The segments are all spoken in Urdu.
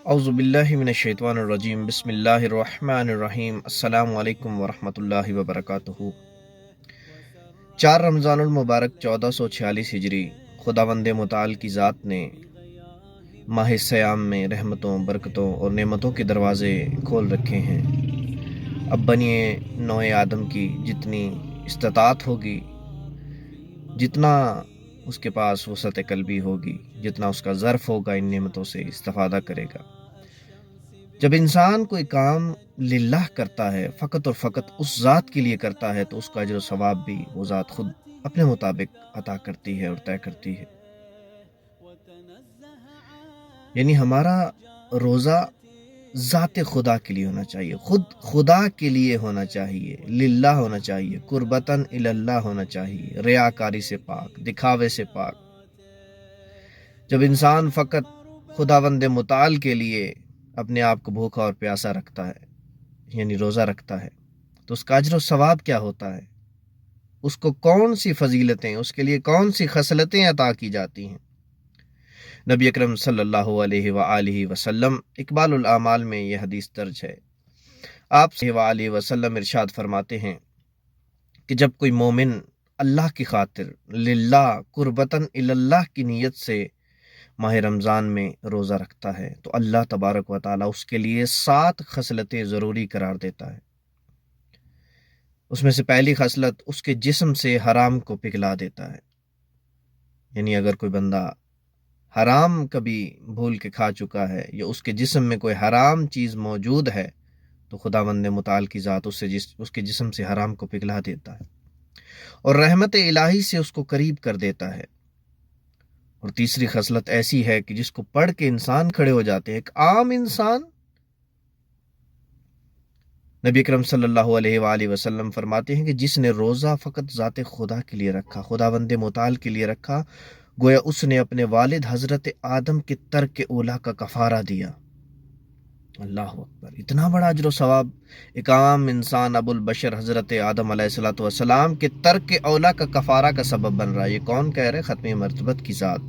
اعوذ باللہ من الشیطان الرجیم، بسم اللہ الرحمن الرحیم۔ السلام علیکم ورحمۃ اللہ وبرکاتہ۔ 4 رمضان المبارک 1446 ہجری، خداوند متعال کی ذات نے ماہ سیام میں رحمتوں، برکتوں اور نعمتوں کے دروازے کھول رکھے ہیں۔ اب بنیے نوع آدم کی جتنی استطاعت ہوگی، جتنا اس کے پاس وسعت قلبی ہوگی، جتنا اس کا ظرف ہوگا، ان نعمتوں سے استفادہ کرے گا۔ جب انسان کوئی کام للہ کرتا ہے، فقط اور فقط اس ذات کے لیے کرتا ہے، تو اس کا اجر و ثواب بھی وہ ذات خود اپنے مطابق عطا کرتی ہے اور طے کرتی ہے۔ یعنی ہمارا روزہ ذات خدا کے لیے ہونا چاہیے، خود خدا کے لیے ہونا چاہیے، للہ ہونا چاہیے، قربتاً اللہ ہونا چاہیے، ریاکاری سے پاک، دکھاوے سے پاک۔ جب انسان فقط خداوند متعال کے لیے اپنے آپ کو بھوکا اور پیاسا رکھتا ہے، یعنی روزہ رکھتا ہے، تو اس کا اجر و ثواب کیا ہوتا ہے؟ اس کو کون سی فضیلتیں، اس کے لیے کون سی خصلتیں عطا کی جاتی ہیں؟ نبی اکرم صلی اللہ علیہ وآلہ وسلم اقبال الاعمال میں یہ حدیث درج ہے۔ آپ صلی اللہ علیہ وسلم ارشاد فرماتے ہیں کہ جب کوئی مومن اللہ کی خاطر للہ قربتاً اللہ کی نیت سے ماہ رمضان میں روزہ رکھتا ہے، تو اللہ تبارک و تعالیٰ اس کے لیے 7 خصلتیں ضروری قرار دیتا ہے۔ اس میں سے پہلی خصلت اس کے جسم سے حرام کو پگھلا دیتا ہے۔ یعنی اگر کوئی بندہ حرام کبھی بھول کے کھا چکا ہے، یا اس کے جسم میں کوئی حرام چیز موجود ہے، تو خداوند متعال کی ذات اس کے جسم سے حرام کو پگھلا دیتا ہے اور رحمت الہی سے اس کو قریب کر دیتا ہے۔ اور تیسری خصلت ایسی ہے کہ جس کو پڑھ کے انسان کھڑے ہو جاتے ہیں، ایک عام انسان۔ نبی اکرم صلی اللہ علیہ وآلہ وسلم فرماتے ہیں کہ جس نے روزہ فقط ذات خدا کے لیے رکھا، خداوند متعال کے لیے رکھا، گویا اس نے اپنے والد حضرت آدم کے ترک اولیٰ کا کفارہ دیا۔ اللہ اکبر! اتنا بڑا اجر و ثواب ایک عام انسان ابو البشر حضرت آدم علیہ السلام کے ترک اولیٰ کا کفارہ کا سبب بن رہا ہے۔ یہ کون کہہ رہے؟ ختم مرتبت کی ذات،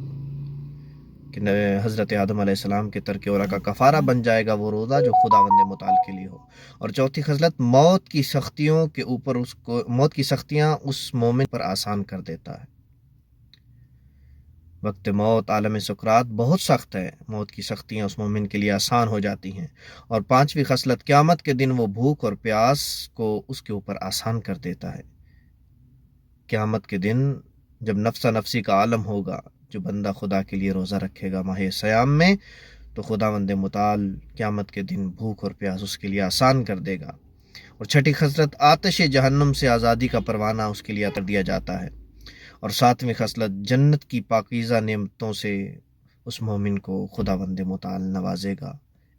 کہ حضرت آدم علیہ السلام کے ترک اولیٰ کا کفارہ بن جائے گا وہ روزہ جو خداوند متعال کے لیے ہو۔ اور چوتھی خصلت، موت کی سختیاں اس مومن پر آسان کر دیتا ہے۔ وقت موت، عالم سکرات بہت سخت ہے، موت کی سختیاں اس مومن کے لیے آسان ہو جاتی ہیں۔ اور پانچویں خصلت، قیامت کے دن وہ بھوک اور پیاس کو اس کے اوپر آسان کر دیتا ہے۔ قیامت کے دن جب نفسا نفسی کا عالم ہوگا، جو بندہ خدا کے لیے روزہ رکھے گا ماہ سیام میں، تو خداوند متعال قیامت کے دن بھوک اور پیاس اس کے لیے آسان کر دے گا۔ اور چھٹی خصلت، آتش جہنم سے آزادی کا پروانہ اس کے لیے عطا دیا جاتا ہے۔ اور ساتویں خصلت، جنت کی پاکیزہ نعمتوں سے اس مومن کو خداوند متعال نوازے گا۔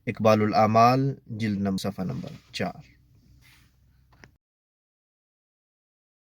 اقبال الاعمال جلد صفحہ نمبر 4۔